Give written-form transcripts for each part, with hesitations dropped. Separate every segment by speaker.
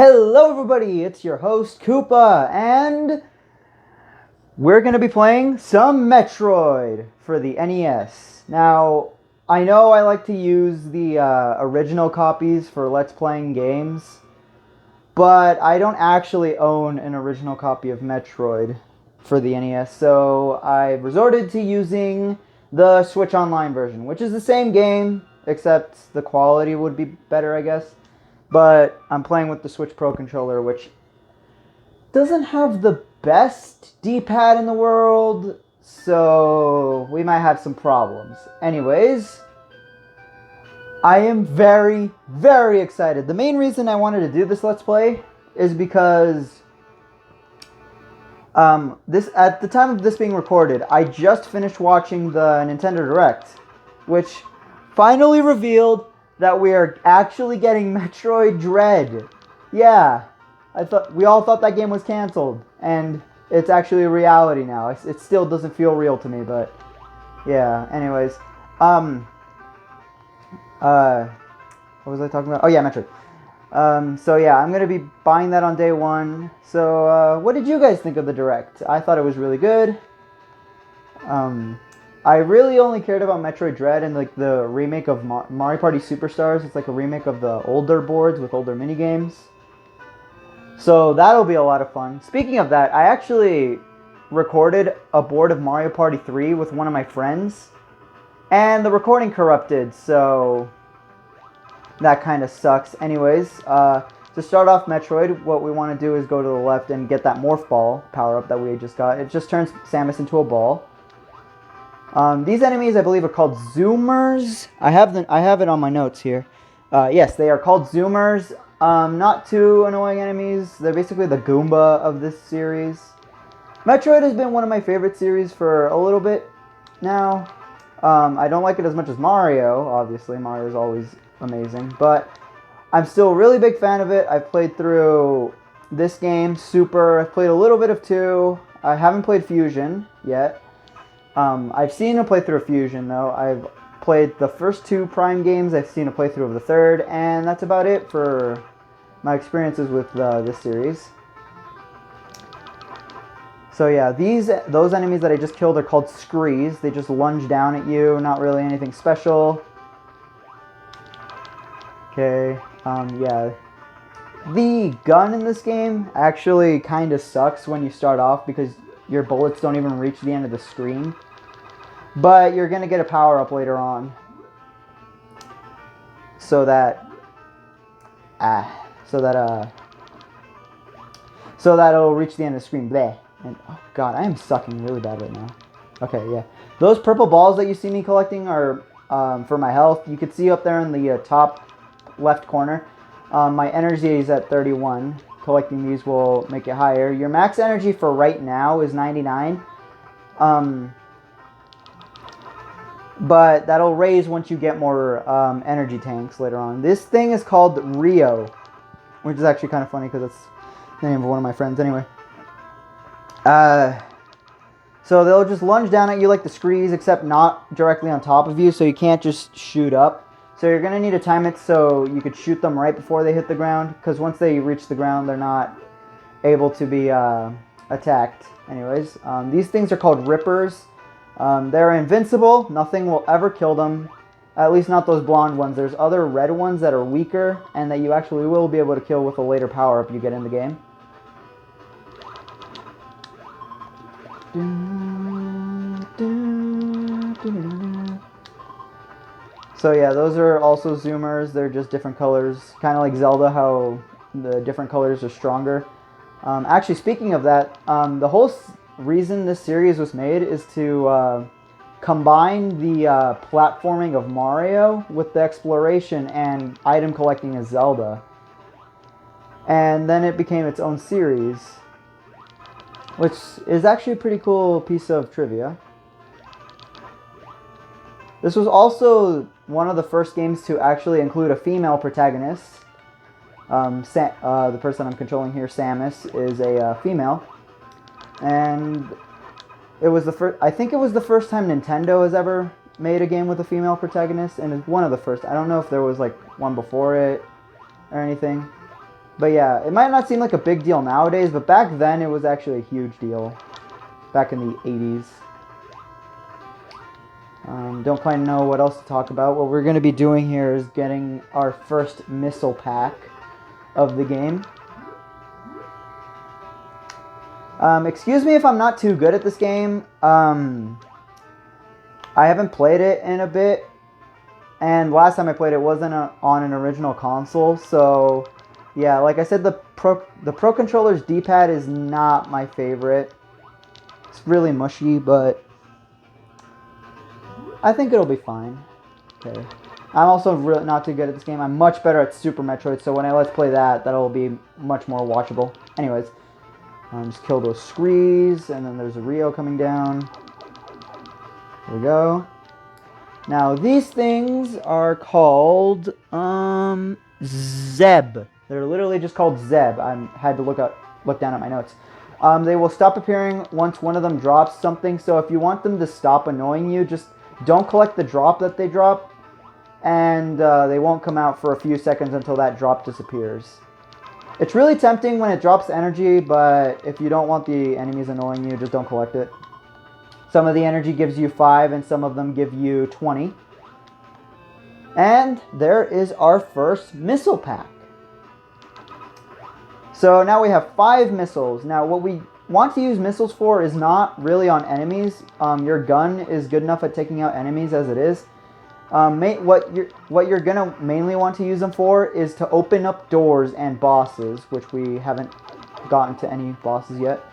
Speaker 1: Hello everybody, it's your host Koopa, and we're going to be playing some Metroid for the NES. Now, I know I like to use the original copies for Let's Playing games, but I don't actually own an original copy of Metroid for the NES, so I resorted to using the Switch Online version, which is the same game, except the quality would be better, I guess. But I'm playing with the Switch Pro controller, which doesn't have the best D-pad in the world, so we might have some problems. Anyways, I am very, very excited. The main reason I wanted to do this Let's Play is because at the time of this being recorded, I just finished watching the Nintendo Direct, which finally revealed that we are actually getting Metroid Dread. Yeah, we all thought that game was canceled, and it's actually a reality now. It still doesn't feel real to me, but yeah. Anyways, what was I talking about? Oh yeah, Metroid. So yeah, I'm gonna be buying that on day one. So what did you guys think of the Direct? I thought it was really good. I really only cared about Metroid Dread and like the remake of Mario Party Superstars. It's like a remake of the older boards with older minigames. So that'll be a lot of fun. Speaking of that, I actually recorded a board of Mario Party 3 with one of my friends, and the recording corrupted, so that kind of sucks. Anyways, to start off Metroid, what we want to do is go to the left and get that Morph Ball power-up that we just got. It just turns Samus into a ball. These enemies, I believe, are called Zoomers. I have it on my notes here. Yes, they are called Zoomers. Not too annoying enemies. They're basically the Goomba of this series. Metroid has been one of my favorite series for a little bit now. I don't like it as much as Mario, obviously. Mario is always amazing. But I'm still a really big fan of it. I've played through this game, Super. I've played a little bit of 2. I haven't played Fusion yet. I've seen a playthrough of Fusion, though. I've played the first 2 Prime games. I've seen a playthrough of the 3rd, and that's about it for my experiences with this series. So yeah, those enemies that I just killed are called Screes. They just lunge down at you, not really anything special. Okay, yeah. The gun in this game actually kind of sucks when you start off because your bullets don't even reach the end of the screen. But you're going to get a power-up later on. So that it'll reach the end of the screen. Bleh. And oh god, I am sucking really bad right now. Okay, yeah. Those purple balls that you see me collecting are for my health. You can see up there in the top left corner. My energy is at 31. Collecting these will make it higher. Your max energy for right now is 99. But that'll raise once you get more energy tanks later on. This thing is called Rio, which is actually kind of funny because it's the name of one of my friends. Anyway. So they'll just lunge down at you like the Screes, except not directly on top of you, so you can't just shoot up. So you're going to need to time it so you could shoot them right before they hit the ground, because once they reach the ground, they're not able to be attacked. Anyways, these things are called Rippers. They're invincible. Nothing will ever kill them. At least not those blonde ones. There's other red ones that are weaker and that you actually will be able to kill with a later power-up you get in the game. So yeah, those are also Zoomers. They're just different colors. Kind of like Zelda, how the different colors are stronger. Actually, speaking of that, the whole reason this series was made is to combine the platforming of Mario with the exploration and item collecting as Zelda. And then it became its own series, which is actually a pretty cool piece of trivia. This was also one of the first games to actually include a female protagonist. The person I'm controlling here, Samus, is a female. And it was I think it was the first time Nintendo has ever made a game with a female protagonist, and it's one of the first. I don't know if there was like one before it or anything. But yeah, it might not seem like a big deal nowadays, but back then it was actually a huge deal. Back in the 80s. Don't quite know what else to talk about. What we're going to be doing here is getting our first missile pack of the game. Excuse me if I'm not too good at this game. I haven't played it in a bit. And last time I played it wasn't on an original console. So, yeah, like I said, the Pro Controller's D-pad is not my favorite. It's really mushy, but I think it'll be fine. Okay. I'm also really not too good at this game. I'm much better at Super Metroid, so when I let's play that, that'll be much more watchable. Anyways, just kill those Screes, and then there's a Rio coming down. There we go. Now, these things are called, Zeb. They're literally just called Zeb. I had to look down at my notes. They will stop appearing once one of them drops something, so if you want them to stop annoying you, just don't collect the drop that they drop, and they won't come out for a few seconds until that drop disappears. It's really tempting when it drops energy, but if you don't want the enemies annoying you, just don't collect it. Some of the energy gives you 5, and some of them give you 20. And there is our first missile pack. So now we have 5 missiles. Now what we want to use missiles for is not really on enemies. Your gun is good enough at taking out enemies as it is. What you're gonna mainly want to use them for is to open up doors and bosses, which we haven't gotten to any bosses yet.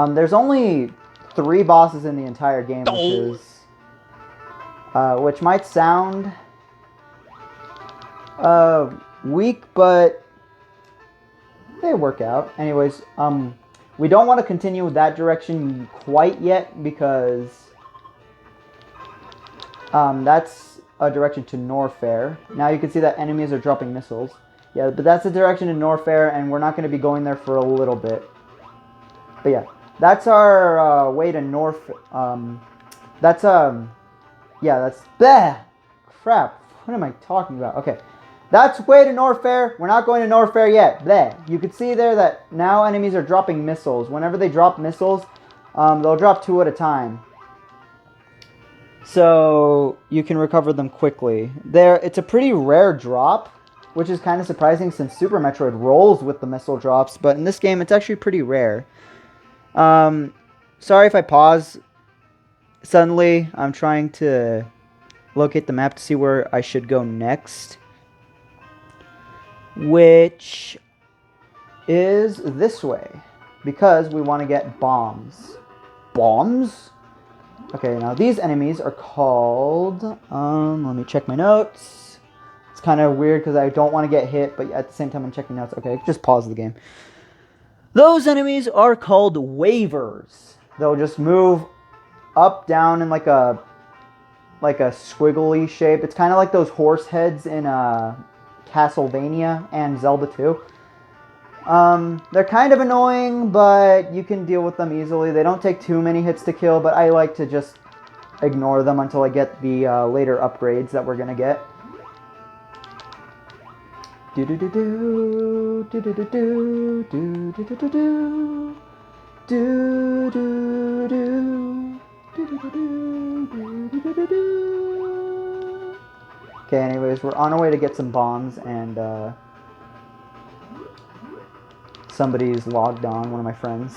Speaker 1: There's only 3 bosses in the entire game, which might sound weak, but they work out. Anyways, we don't want to continue that direction quite yet because that's a direction to Norfair. Now you can see that enemies are dropping missiles. Yeah, but that's the direction to Norfair, and we're not going to be going there for a little bit. But yeah, that's our way to North. That's bleh, crap. What am I talking about? Okay, that's way to Norfair. We're not going to Norfair yet. Bleh. You can see there that now enemies are dropping missiles. Whenever they drop missiles, they'll drop 2 at a time. So you can recover them quickly. It's a pretty rare drop, which is kind of surprising since Super Metroid rolls with the missile drops, but in this game it's actually pretty rare. Sorry if I pause suddenly. I'm trying to locate the map to see where I should go next, which is this way, because we want to get bombs. Bombs? Okay, now these enemies are called, let me check my notes. It's kind of weird because I don't want to get hit, but at the same time I'm checking notes. Okay, just pause the game. Those enemies are called wavers. They'll just move up, down in like a squiggly shape. It's kind of like those horse heads in Castlevania and Zelda 2. They're kind of annoying, but you can deal with them easily. They don't take too many hits to kill, but I like to just ignore them until I get the later upgrades that we're gonna get. Okay, anyways, we're on our way to get some bombs, and somebody's logged on, one of my friends.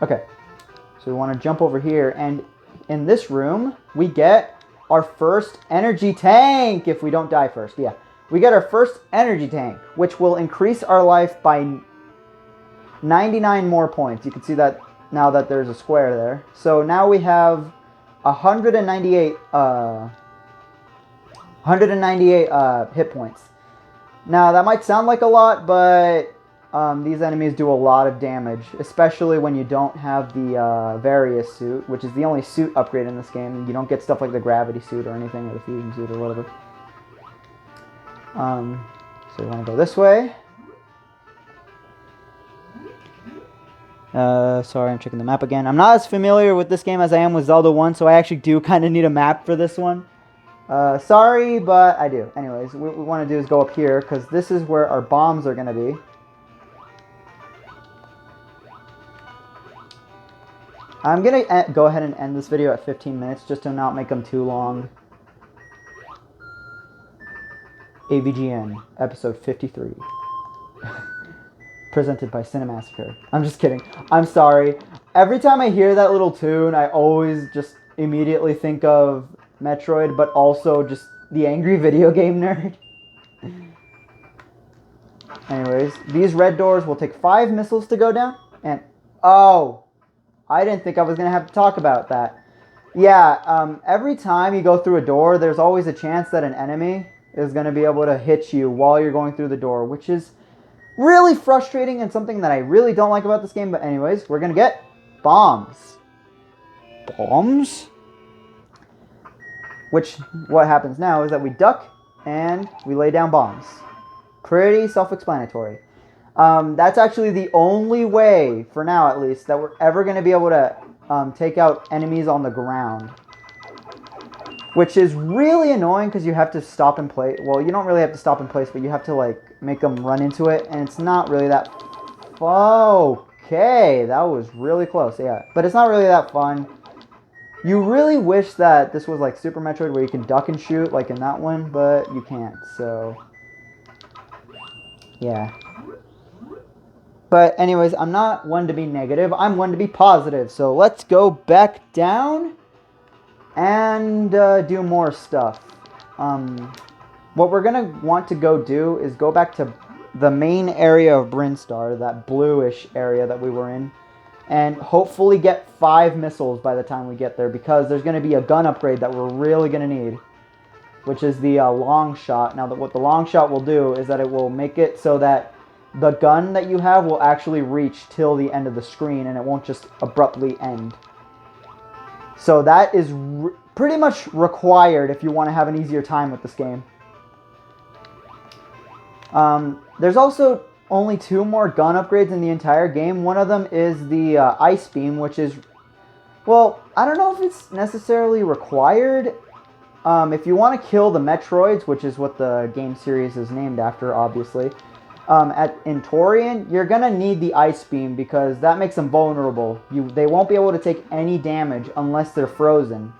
Speaker 1: Okay, so we want to jump over here, and in this room, we get our first energy tank, if we don't die first. Yeah, we get our first energy tank, which will increase our life by 99 more points. You can see that now that there's a square there. So now we have 198 hit points. Now that might sound like a lot, but these enemies do a lot of damage, especially when you don't have the Various suit, which is the only suit upgrade in this game. You don't get stuff like the gravity suit or anything, or the fusion suit or whatever. So we want to go this way. Sorry, I'm checking the map again. I'm not as familiar with this game as I am with Zelda 1, so I actually do kind of need a map for this one. Sorry, but I do. Anyways, what we want to do is go up here, because this is where our bombs are going to be. I'm going to go ahead and end this video at 15 minutes, just to not make them too long. AVGN, episode 53. Presented by Cinemassacre. I'm just kidding. I'm sorry. Every time I hear that little tune, I always just immediately think of Metroid, but also just the angry video game nerd. Anyways, these red doors will take 5 missiles to go down. And, oh, I didn't think I was going to have to talk about that. Yeah, every time you go through a door, there's always a chance that an enemy is going to be able to hit you while you're going through the door, which is really frustrating and something that I really don't like about this game. But anyways, we're going to get bombs. Bombs? Which, what happens now is that we duck and we lay down bombs. Pretty self-explanatory. That's actually the only way, for now at least, that we're ever going to be able to take out enemies on the ground. Which is really annoying because you have to stop in place. Well, you don't really have to stop in place, but you have to, like, make them run into it. And it's not really that... Okay, that was really close, yeah. But it's not really that fun. You really wish that this was like Super Metroid where you can duck and shoot like in that one, but you can't, so... Yeah. But anyways, I'm not one to be negative, I'm one to be positive. So let's go back down and do more stuff. What we're going to want to go do is go back to the main area of Brinstar, that bluish area that we were in. And hopefully get 5 missiles by the time we get there, because there's going to be a gun upgrade that we're really going to need, which is the long shot. Now, what the long shot will do is that it will make it so that the gun that you have will actually reach till the end of the screen, and it won't just abruptly end. So that is pretty much required if you want to have an easier time with this game. There's also only 2 more gun upgrades in the entire game. One of them is the Ice Beam, which is, well, I don't know if it's necessarily required. If you want to kill the Metroids, which is what the game series is named after, obviously, in Torian, you're going to need the Ice Beam because that makes them vulnerable. They won't be able to take any damage unless they're frozen.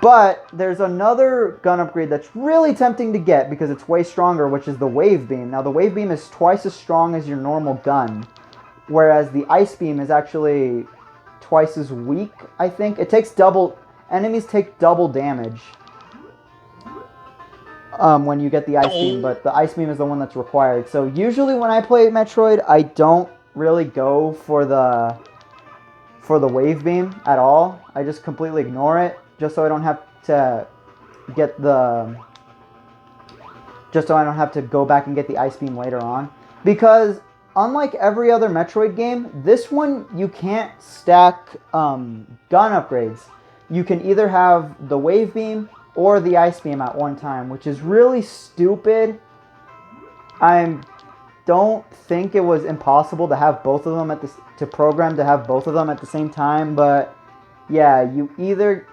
Speaker 1: But there's another gun upgrade that's really tempting to get because it's way stronger, which is the Wave Beam. Now, the Wave Beam is twice as strong as your normal gun, whereas the Ice Beam is actually twice as weak, I think. It takes double... Enemies take double damage when you get the Ice Beam, but the Ice Beam is the one that's required. So usually when I play Metroid, I don't really go for the Wave Beam at all. I just completely ignore it, just so I don't have to get the... Just so I don't have to go back and get the Ice Beam later on. Because, unlike every other Metroid game, this one you can't stack gun upgrades. You can either have the Wave Beam or the Ice Beam at one time, which is really stupid. I don't think it was impossible to have both of them to program to have both of them at the same time, but yeah, you either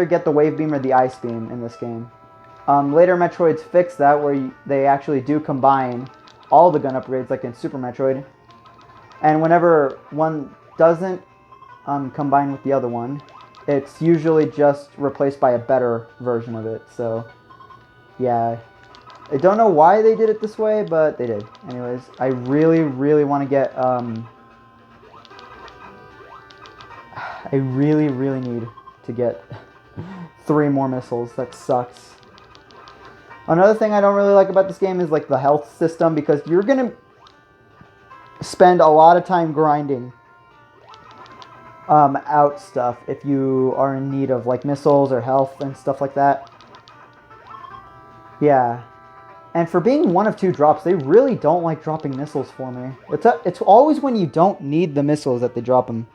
Speaker 1: get the Wave Beam or the Ice Beam in this game. Later Metroids fix that, where they actually do combine all the gun upgrades, like in Super Metroid. And whenever one doesn't combine with the other one, it's usually just replaced by a better version of it. So, yeah. I don't know why they did it this way, but they did. Anyways, I really, really want to get... I really, really need to get 3 more missiles. That sucks. Another thing I don't really like about this game is like the health system, because you're going to spend a lot of time grinding out stuff if you are in need of like missiles or health and stuff like that. Yeah. And for being 1 of 2 drops, they really don't like dropping missiles for me. It's always when you don't need the missiles that they drop them.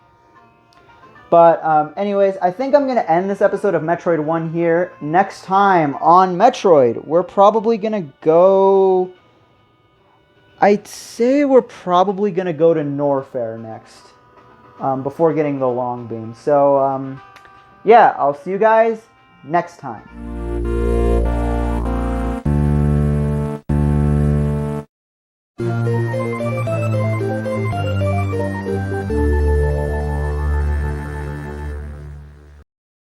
Speaker 1: But anyways, I think I'm going to end this episode of Metroid 1 here. Next time on Metroid, we're probably going to go... I'd say we're probably going to go to Norfair next, before getting the long beam. So, yeah, I'll see you guys next time.